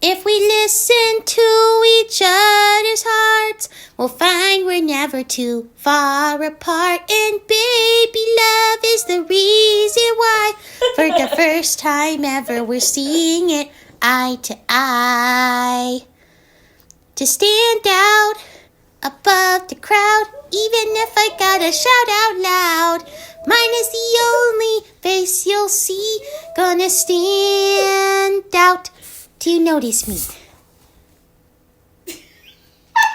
If we listen to each other's hearts, we'll find we're never too far apart. And baby, love is the reason why, for the first time ever, we're seeing it eye to eye. To stand out above the crowd, even if I gotta shout out loud. Mine is the only face you'll see, gonna stand out. Do you notice me?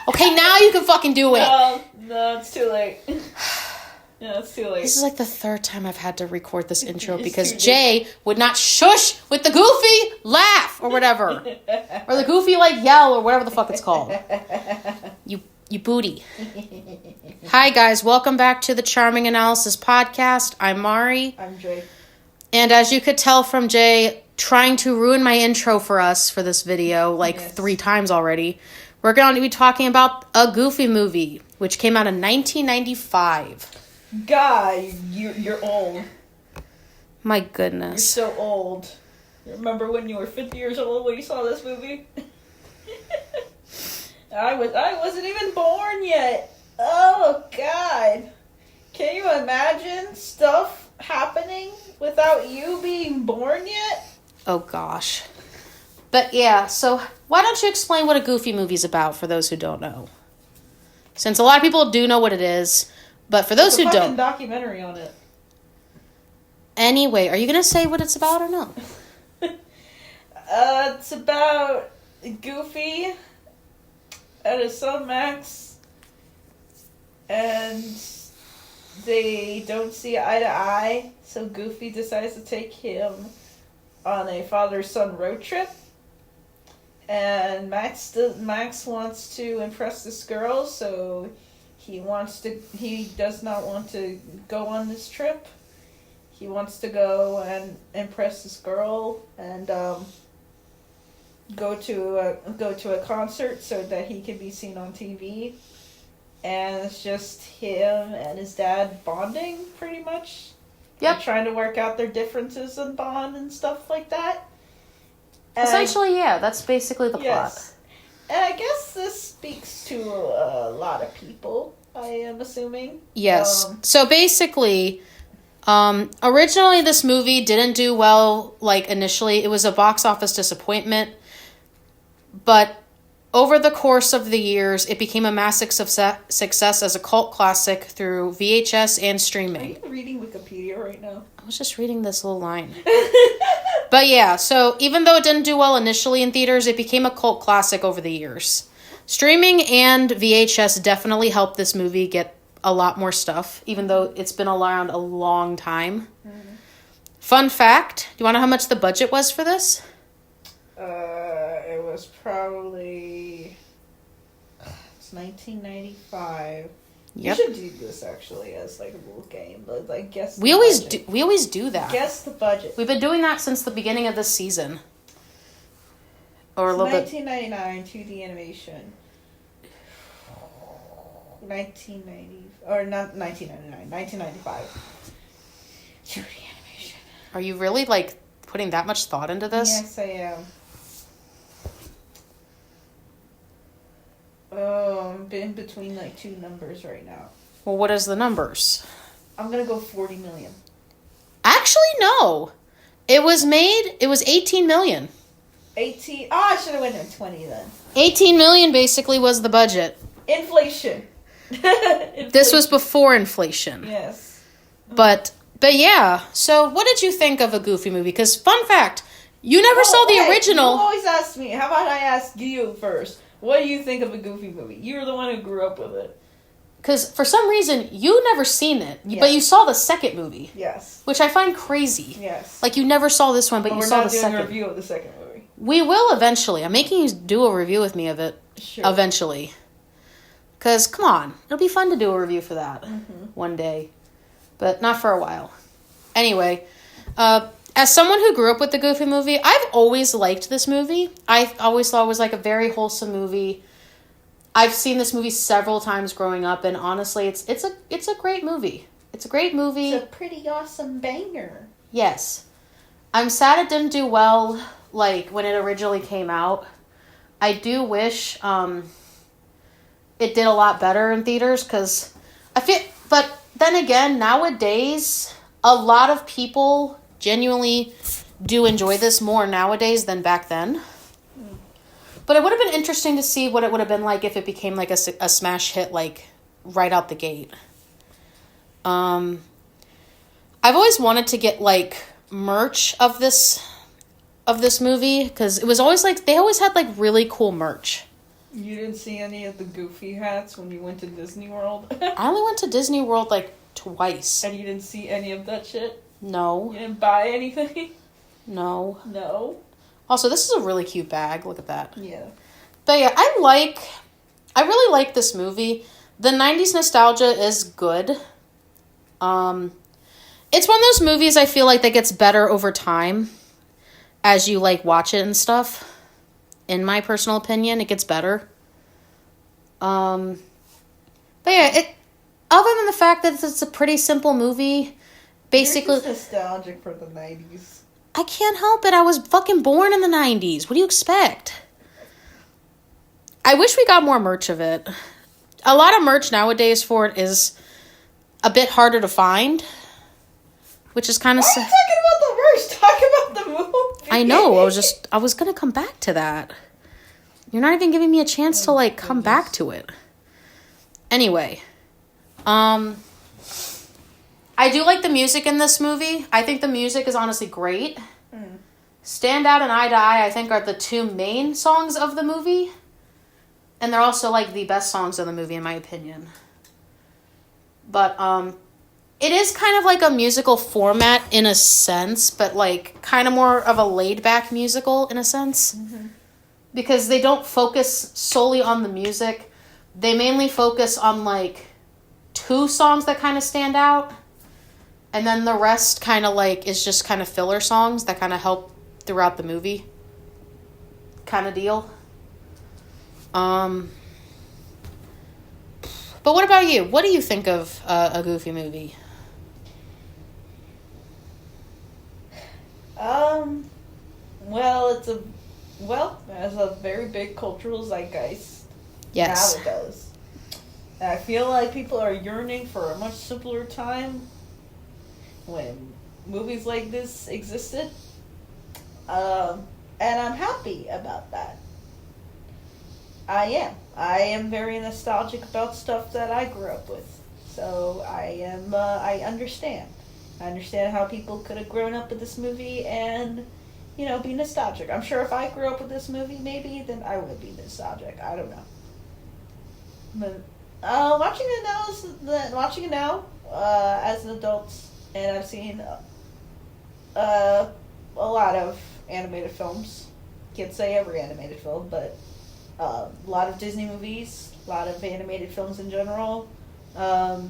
Okay, now you can fucking do it. No, it's too late. No, it's too late. This is like the third time I've had to record this intro because Jay would not shush with the goofy laugh or whatever. Or the goofy like yell or whatever the fuck it's called. You booty. Hi guys, welcome back to the Charming Analysis podcast. I'm Mari. I'm Jay. And as you could tell from Jay trying to ruin my intro for us for this video 3 times already, we're going to be talking about a Goofy movie, which came out in 1995. God, you're old. My goodness. You're so old. Remember when you were 50 years old when you saw this movie? I wasn't even born yet. Oh, God. Can you imagine stuff happening without you being born yet? Oh, gosh. But, yeah, so why don't you explain what a Goofy movie is about for those who don't know? Since a lot of people do know what it is, but for those who don't... There's a fucking documentary on it. Anyway, are you going to say what it's about or no? It's about Goofy and his son Max, and they don't see eye to eye, so Goofy decides to take him on a father-son road trip, and Max wants to impress this girl, so he does not want to go on this trip. He wants to go and impress this girl and go to a concert so that he can be seen on TV. And it's just him and his dad bonding, pretty much. Yep. And trying to work out their differences and bond and stuff like that. And Essentially, yeah, that's basically the yes. plot. And I guess this speaks to a lot of people, I am assuming. Yes. So basically, originally this movie didn't do well, initially. It was a box office disappointment. But over the course of the years, it became a massive success as a cult classic through VHS and streaming. Are you reading Wikipedia right now? I was just reading this little line. But yeah, so even though it didn't do well initially in theaters, it became a cult classic over the years. Streaming and VHS definitely helped this movie get a lot more stuff, even though it's been around a long time. Mm-hmm. Fun fact, do you want to know how much the budget was for this? It was probably... It's 1995. Yep. You should do this, actually, as, a little game. But, guess we always do that. Guess the budget. We've been doing that since the beginning of this season. Or a little 1999, 2D animation. 1990... Or not 1999, 1995. 2D animation. Are you really, putting that much thought into this? Yes, I am. I'm in between, 2 numbers right now. Well, what is the numbers? I'm gonna go 40 million. Actually, no. It was 18 million. 18? I should have went to 20 then. 18 million basically was the budget. Inflation. This was before inflation. Yes. But yeah, so what did you think of a Goofy movie? Because, fun fact, you never saw the original. You always ask me. How about I ask you first? What do you think of a Goofy movie? You're the one who grew up with it. Because, for some reason, you never seen it, but you saw the second movie. Yes. Which I find crazy. Yes. You never saw this one, but you saw the second. We're not doing a review of the second movie. We will eventually. I'm making you do a review with me of it. Sure. Eventually. Because, come on, it'll be fun to do a review for that one day. But not for a while. Anyway, as someone who grew up with the Goofy movie, I've always liked this movie. I always thought it was a very wholesome movie. I've seen this movie several times growing up, and honestly, it's a great movie. It's a great movie. It's a pretty awesome banger. Yes. I'm sad it didn't do well, when it originally came out. I do wish it did a lot better in theaters, because I feel, but then again, nowadays, a lot of people genuinely do enjoy this more nowadays than back then. But it would have been interesting to see what it would have been like if it became like a smash hit, like right out the gate. I've always wanted to get like merch of this movie, because it was always like they always had like really cool merch. You didn't see any of the Goofy hats when you went to Disney World? I only went to Disney World like twice. And you didn't see any of that shit? No. You didn't buy anything? No. No. Also, this is a really cute bag. Look at that. Yeah. But yeah, I really like this movie. The 90s nostalgia is good. It's one of those movies I feel like that gets better over time as you like watch it and stuff. In my personal opinion, it gets better. But yeah, other than the fact that it's a pretty simple movie, basically. You're just nostalgic for the 90s. I can't help it. I was fucking born in the 90s. What do you expect? I wish we got more merch of it. A lot of merch nowadays for it is a bit harder to find, which is kind of sad. Why are you talking about the merch? Talk about the movie. I know. I was going to come back to that. You're not even giving me a chance to like come back to it. Anyway, I do like the music in this movie. I think the music is honestly great. Stand Out and Eye to Eye, I think, are the two main songs of the movie. And they're also, like, the best songs of the movie, in my opinion. But, it is kind of like a musical format in a sense, but, like, kind of more of a laid-back musical in a sense. Mm-hmm. Because they don't focus solely on the music. They mainly focus on, like, 2 songs that kind of stand out. And then the rest kind of, like, is just kind of filler songs that kind of help throughout the movie. Kind of deal. But what about you? What do you think of a Goofy movie? Well, it has a very big cultural zeitgeist. Yes. Now it does. And I feel like people are yearning for a much simpler time when movies like this existed. And I'm happy about that. I am very nostalgic about stuff that I grew up with. So I understand. I understand how people could have grown up with this movie and, be nostalgic. I'm sure if I grew up with this movie, maybe, then I would be nostalgic. I don't know. But watching it now as an adult, and I've seen a lot of animated films. Can't say every animated film, but a lot of Disney movies, a lot of animated films in general,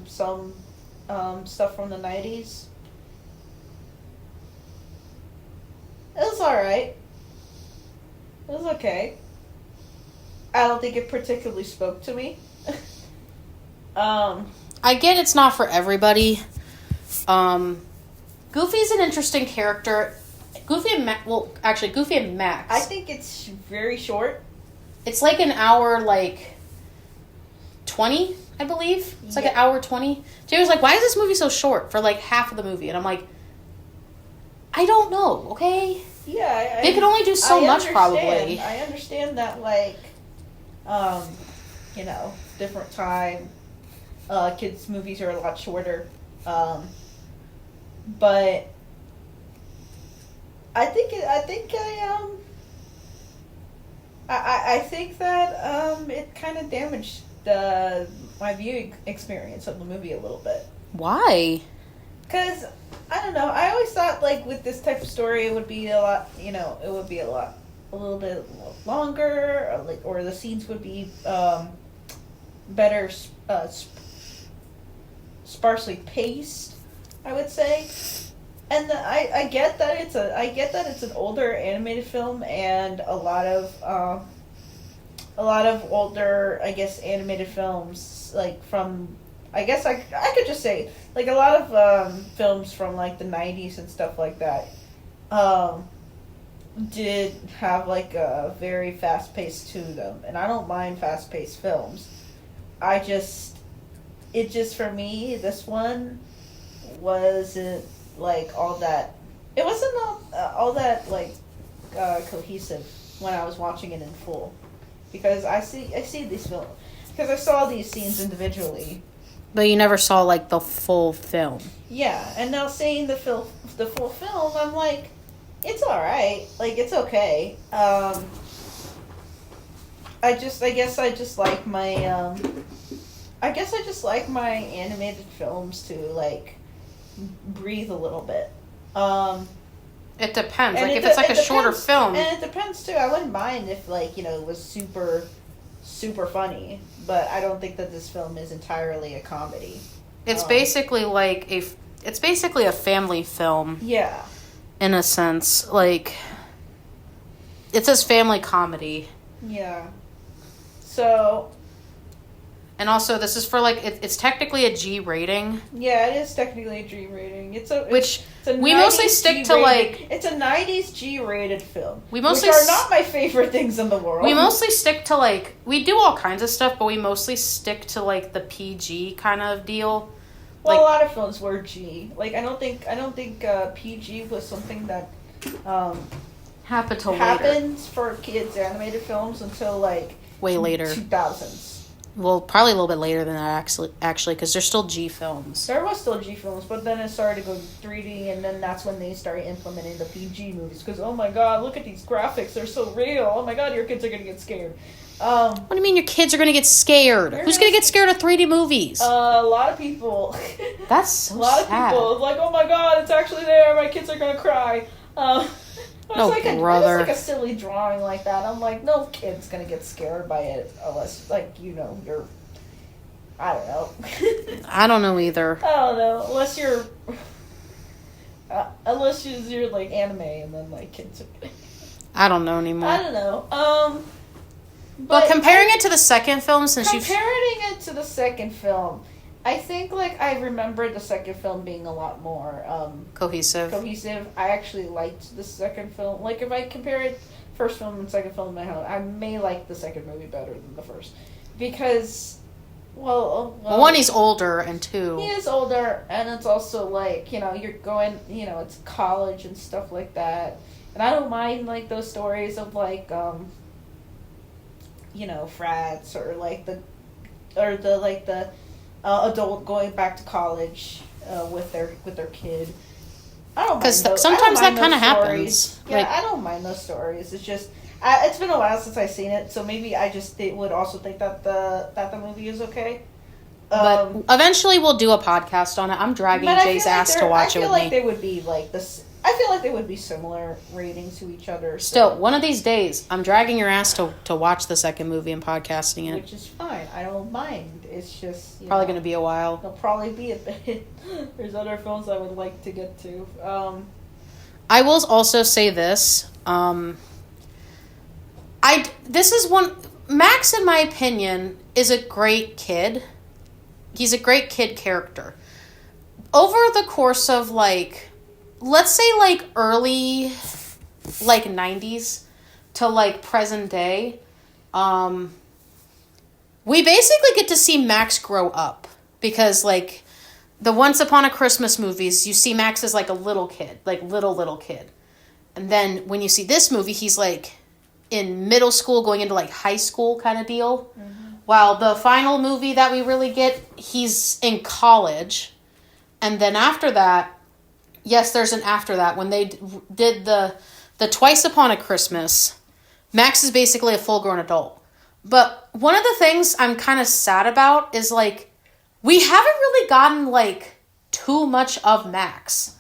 some stuff from the 90s. It was alright. It was okay. I don't think it particularly spoke to me. I get it's not for everybody. Goofy's an interesting character. Goofy and Max. I think it's very short. It's like an hour, 20, I believe. It's like an hour 20. Jay was like, why is this movie so short for half of the movie? And I'm like, I don't know, okay? Yeah. They could only do so much, probably. I understand that, different time. Kids' movies are a lot shorter. But I think that it kind of damaged my viewing experience of the movie a little bit. Why? Because I don't know. I always thought with this type of story, it would be a lot. It would be a little bit longer, or the scenes would be better, sparsely paced, I would say. And I get that it's an older animated film, and a lot of older, I guess, animated films from, I guess I could just say a lot of films from the 90s and stuff like that. did have like a very fast pace to them, and I don't mind fast paced films. It just for me, this one wasn't like all that. It wasn't all that like cohesive when I was watching it in full, because I see these films because I saw these scenes individually. But you never saw like the full film. Yeah, and now seeing the full film, I'm like, it's all right. Like, it's okay. I guess I just like my animated films to like breathe a little bit. It depends. Like, if it's like a shorter film. And it depends too. I wouldn't mind if like, it was super, super funny, but I don't think that this film is entirely a comedy. It's basically like it's basically a family film. Yeah. In a sense, like, it says family comedy. Yeah. So. And also, this is for like it's technically a G rating. Yeah, it is technically a G rating. It's a we mostly stick to like. It's a 90s G rated film. We mostly which are not my favorite things in the world. We mostly stick to like we do all kinds of stuff, but we mostly stick to like the PG kind of deal. Well, like, a lot of films were G. Like I don't think PG was something that happens for kids animated films until like way later 2000s. Well, probably a little bit later than that, actually, because there's still G films. There was still G films, but then it started to go 3D, and then that's when they started implementing the PG movies. Because, oh my god, look at these graphics, they're so real. Oh my god, your kids are going to get scared. What do you mean your kids are going to get scared? Who's going to get scared of 3D movies? A lot of people. That's so sad. A lot of people, like, oh my god, it's actually there, my kids are going to cry. Brother. It's like a silly drawing like that. I'm like, no kid's gonna get scared by it unless, like, you're. I don't know. I don't know either. I don't know. Unless you're like anime and then like kids are. I don't know anymore. I don't know. But comparing it to the second film, comparing it to the second film, I think, like, I remember the second film being a lot more cohesive. I actually liked the second film. Like, if I compare it, first film and second film in my head, I may like the second movie better than the first. Because, well, one, he's older, and two, he is older, and it's also, like, you're going, it's college and stuff like that. And I don't mind, like, those stories of, like, frats, or, like, the adult going back to college with their kid. I don't mind those. Because sometimes that kind of happens. Yeah, I don't mind those stories. It's just it's been a while since I've seen it, so maybe I just would also think that the movie is okay. But eventually we'll do a podcast on it. I'm dragging Jay's ass to watch it with me. I feel like they would be like this. I feel like they would be similar ratings to each other. Still, one of these days, I'm dragging your ass to watch the second movie and podcasting it. Which is fine. I don't mind. It's just... Probably going to be a while. It'll probably be a bit. There's other films I would like to get to. I will also say this. This is one... Max, in my opinion, is a great kid. He's a great kid character. Over the course of, like... Let's say, like, early, like, 90s to, like, present day, we basically get to see Max grow up. Because, like, the Once Upon a Christmas movies, you see Max as, like, a little kid. Like, little kid. And then when you see this movie, he's, like, in middle school going into, like, high school kind of deal. Mm-hmm. While the final movie that we really get, he's in college. And then after that... Yes, there's an after that. When they did the Twice Upon a Christmas, Max is basically a full-grown adult. But one of the things I'm kind of sad about is, like, we haven't really gotten, like, too much of Max.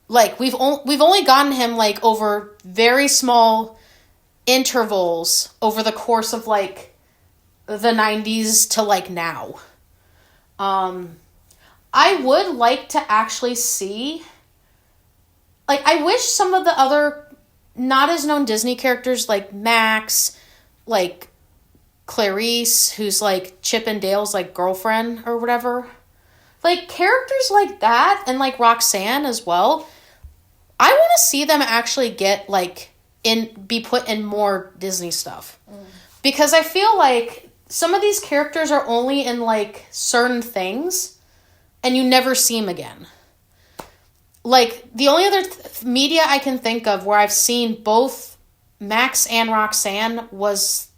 Like, we've only gotten him, like, over very small intervals over the course of, like, the 90s to, like, now. I would like to actually see... Like, I wish some of the other not as known Disney characters, like Max, like Clarice, who's like Chip and Dale's like girlfriend or whatever. Like, characters like that, and like Roxanne as well. I want to see them actually get like be put in more Disney stuff. Because I feel like some of these characters are only in, like, certain things, and you never see them again. Like, the only other media I can think of where I've seen both Max and Roxanne was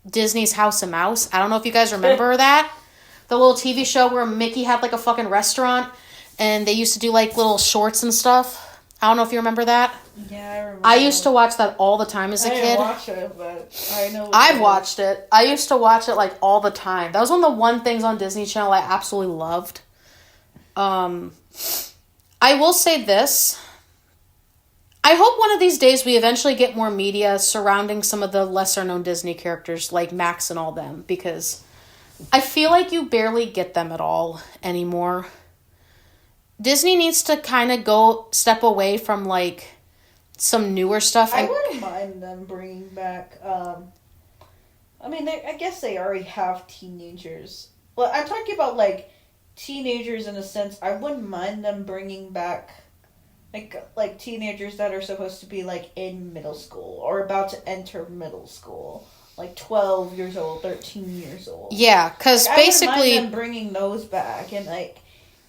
Disney's House of Mouse. I don't know if you guys remember that. The little TV show where Mickey had, like, a fucking restaurant, and they used to do, like, little shorts and stuff. I don't know if you remember that. Yeah, I remember. I used to watch that all the time as a kid. I didn't watch it, but I know. I've watched it. I used to watch it, like, all the time. That was one of the one things on Disney Channel I absolutely loved. I will say this. I hope one of these days we eventually get more media surrounding some of the lesser-known Disney characters, like Max and all them, because I feel like you barely get them at all anymore. Disney needs to kind of step away from, like, some newer stuff. I wouldn't mind them bringing back, I mean, I guess they already have teenagers. Well, I'm talking about, like, teenagers in a sense. I wouldn't mind them bringing back, like teenagers that are supposed to be, like, in middle school or about to enter middle school. Like, 12 years old, 13 years old. Yeah, because like, basically... I wouldn't mind them bringing those back and, like,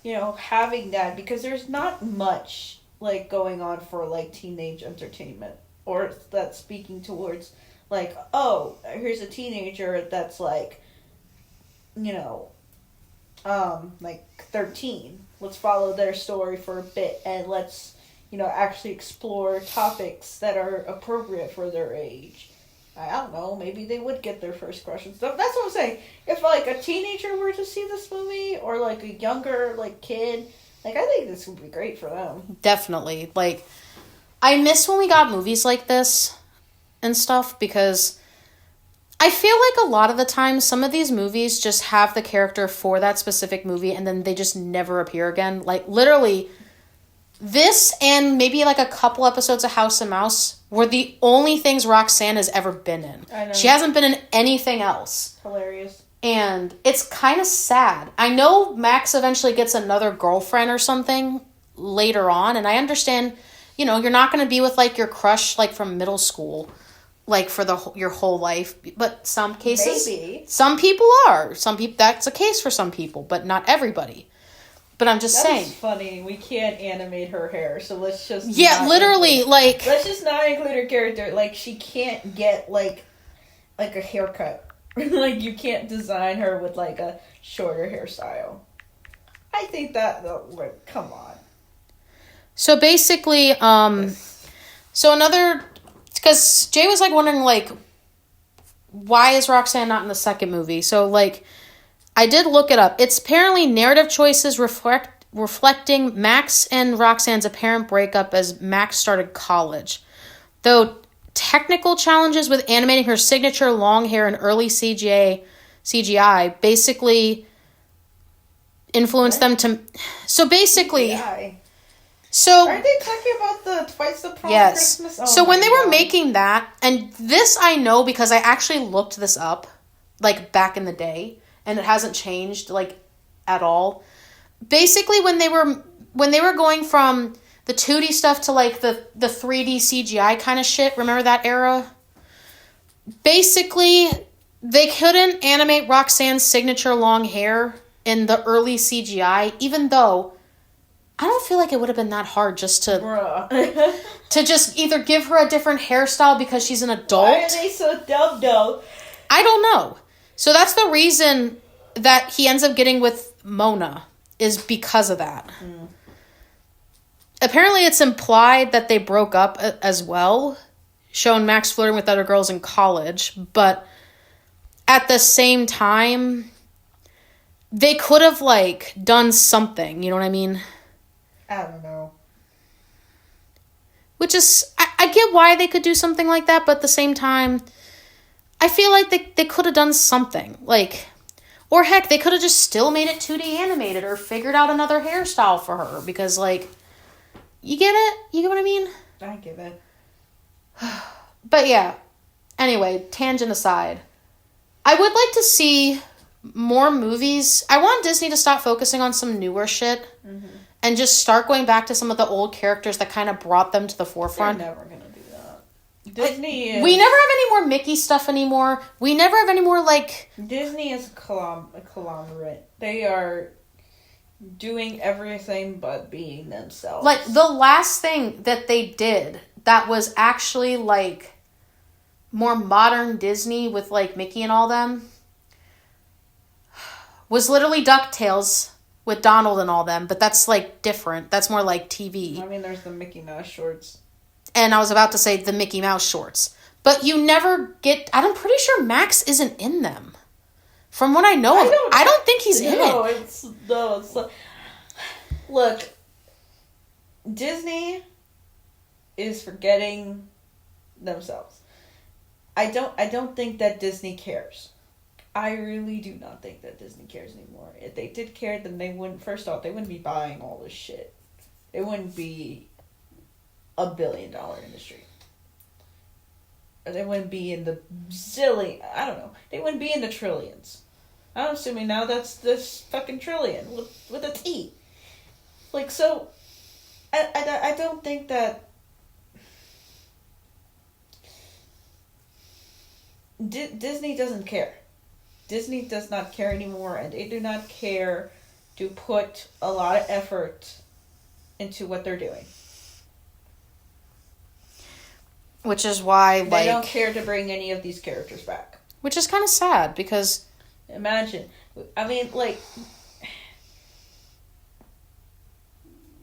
you know, having that, because there's not much, like, going on for, like, teenage entertainment, or that's speaking towards, like, oh, here's a teenager that's, like, you know, like, 13. Let's follow their story for a bit, and let's, you know, actually explore topics that are appropriate for their age. I don't know, maybe they would get their first crush and stuff. That's what I'm saying. If, like, a teenager were to see this movie, or, like, a younger, like, kid, like, I think this would be great for them. Definitely. Like, I miss when we got movies like this and stuff, because I feel like a lot of the time some of these movies just have the character for that specific movie, and then they just never appear again. Like, literally, this and maybe, like, a couple episodes of House of Mouse were the only things Roxanne has ever been in. I know. She hasn't been in anything else. Hilarious. And it's kind of sad. I know Max eventually gets another girlfriend or something later on, and I understand, you know, you're not going to be with, like, your crush, like, from middle school, like, for your whole life. But some cases... Maybe. Some people are. That's a case for some people, but not everybody. But I'm just saying. That's funny. We can't animate her hair, so let's just... Yeah, literally, like... Let's just not include her character. Like, she can't get, like a haircut. Like, you can't design her with, like, a shorter hairstyle. I think that... Like, come on. So, basically, So, another... Because Jay was, like, wondering, like, why is Roxanne not in the second movie? So, like... I did look it up. It's apparently narrative choices reflecting Max and Roxanne's apparent breakup as Max started college. Though technical challenges with animating her signature long hair and early CGI basically influenced them to... So basically... CGI. So... Aren't they talking about the Twice the Prom yes. Christmas? Oh, so when they were God. making that, and this I know because I actually looked this up, like, back in the day, and it hasn't changed, like, at all. Basically, when they were going from the 2D stuff to, like, the 3D CGI kind of shit, remember that era? Basically, they couldn't animate Roxanne's signature long hair in the early CGI, even though I don't feel like it would have been that hard just to to just either give her a different hairstyle because she's an adult. Why are they so dumb, though? I don't know. So that's the reason that he ends up getting with Mona, is because of that. Mm. Apparently it's implied that they broke up as well, showing Max flirting with other girls in college, but at the same time, they could have, like, done something, you know what I mean? I don't know. Which is, I get why they could do something like that, but at the same time, I feel like they could have done something. Like, or heck, they could have just still made it 2D animated or figured out another hairstyle for her. Because, like, you get it? You get what I mean? I get it. But yeah. Anyway, tangent aside. I would like to see more movies. I want Disney to stop focusing on some newer shit. Mm-hmm. And just start going back to some of the old characters that kind of brought them to the forefront. They're never going to do that. Disney we never have any more Mickey stuff anymore. We never have any more, like... Disney is a conglomerate. They are doing everything but being themselves. Like, the last thing that they did that was actually, like, more modern Disney with, like, Mickey and all them was literally DuckTales with Donald and all them. But that's, like, different. That's more like TV. I mean, there's the Mickey Mouse shorts. And I was about to say the Mickey Mouse shorts. But you never get... I'm pretty sure Max isn't in them. From what I know, I don't think he's in it. It's look, Disney is forgetting themselves. I don't think that Disney cares. I really do not think that Disney cares anymore. If they did care, then they wouldn't... First off, they wouldn't be buying all this shit. It wouldn't be $1 billion industry. Or they wouldn't be in the zillion... I don't know. They wouldn't be in the trillions. I'm assuming now that's this fucking trillion with a T. Like, so... I don't think that... Disney doesn't care. Disney does not care anymore, and they do not care to put a lot of effort into what they're doing. Which is why, like... They don't care to bring any of these characters back. Which is kind of sad, because... Imagine. I mean, like...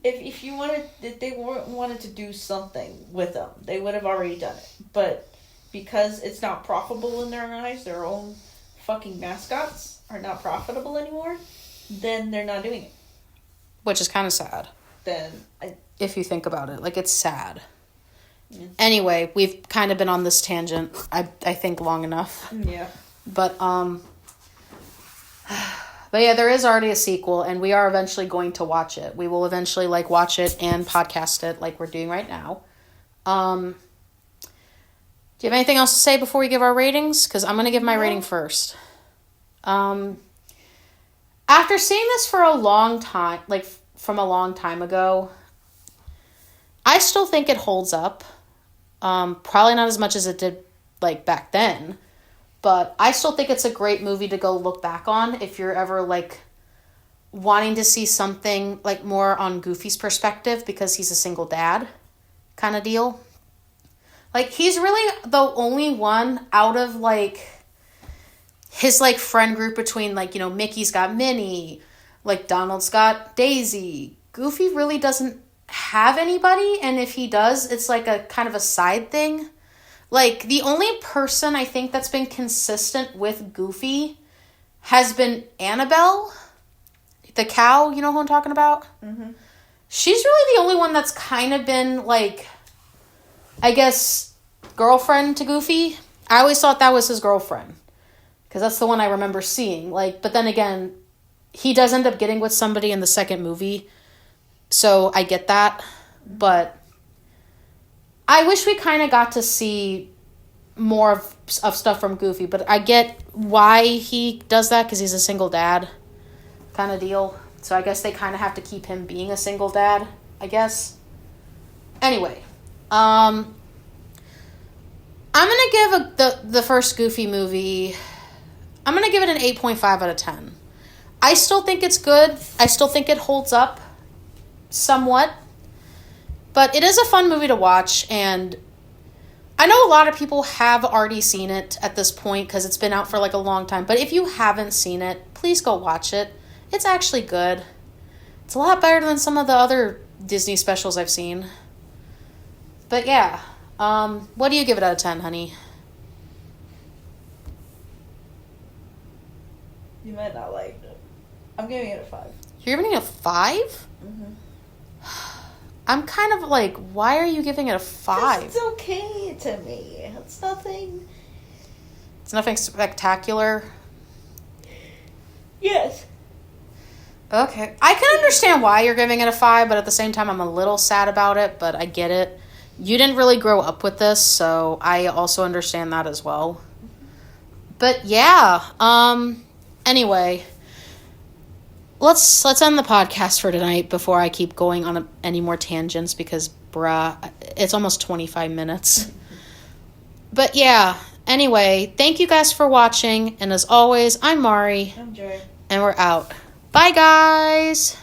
If you wanted... If they wanted to do something with them, they would have already done it. But because it's not profitable in their eyes, their own fucking mascots are not profitable anymore, then they're not doing it. Which is kind of sad. If you think about it. Like, it's sad. Yeah. Anyway, we've kind of been on this tangent, I think, long enough. Yeah. But yeah, there is already a sequel, and we are eventually going to watch it. We will eventually, like, watch it and podcast it like we're doing right now. Do you have anything else to say before we give our ratings? Because I'm going to give my rating first. After seeing this for a long time, like, from a long time ago, I still think it holds up. Probably not as much as it did, like, back then. But I still think it's a great movie to go look back on if you're ever, like, wanting to see something, like, more on Goofy's perspective because he's a single dad kind of deal. Like, he's really the only one out of, like, his, like, friend group between, like, you know, Mickey's got Minnie, like, Donald's got Daisy. Goofy really doesn't have anybody, and if he does, it's, like, a kind of a side thing. Like, the only person I think that's been consistent with Goofy has been Annabelle, the cow, you know who I'm talking about? Mm-hmm. She's really the only one that's kind of been, like, I guess, girlfriend to Goofy. I always thought that was his girlfriend, because that's the one I remember seeing. Like, but then again, he does end up getting with somebody in the second movie, so I get that, but I wish we kind of got to see more of stuff from Goofy, but I get why he does that, because he's a single dad kind of deal. So I guess they kind of have to keep him being a single dad, I guess. Anyway, I'm going to give the first Goofy movie, I'm going to give it an 8.5 out of 10. I still think it's good. I still think it holds up somewhat. But it is a fun movie to watch, and I know a lot of people have already seen it at this point because it's been out for like a long time. But if you haven't seen it, please go watch it. It's actually good. It's a lot better than some of the other Disney specials I've seen. But yeah, what do you give it out of 10, honey? You might not like it. I'm giving it a 5. You're giving it a 5? Mm-hmm. I'm kind of like, why are you giving it a 5? It's okay to me. It's nothing. It's nothing spectacular. Yes. Okay. I can understand why you're giving it a 5, but at the same time, I'm a little sad about it, but I get it. You didn't really grow up with this, so I also understand that as well. But yeah, anyway, let's end the podcast for tonight before I keep going on any more tangents because, bruh, it's almost 25 minutes. But yeah, anyway, thank you guys for watching. And as always, I'm Mari. I'm Jay. And we're out. Bye, guys.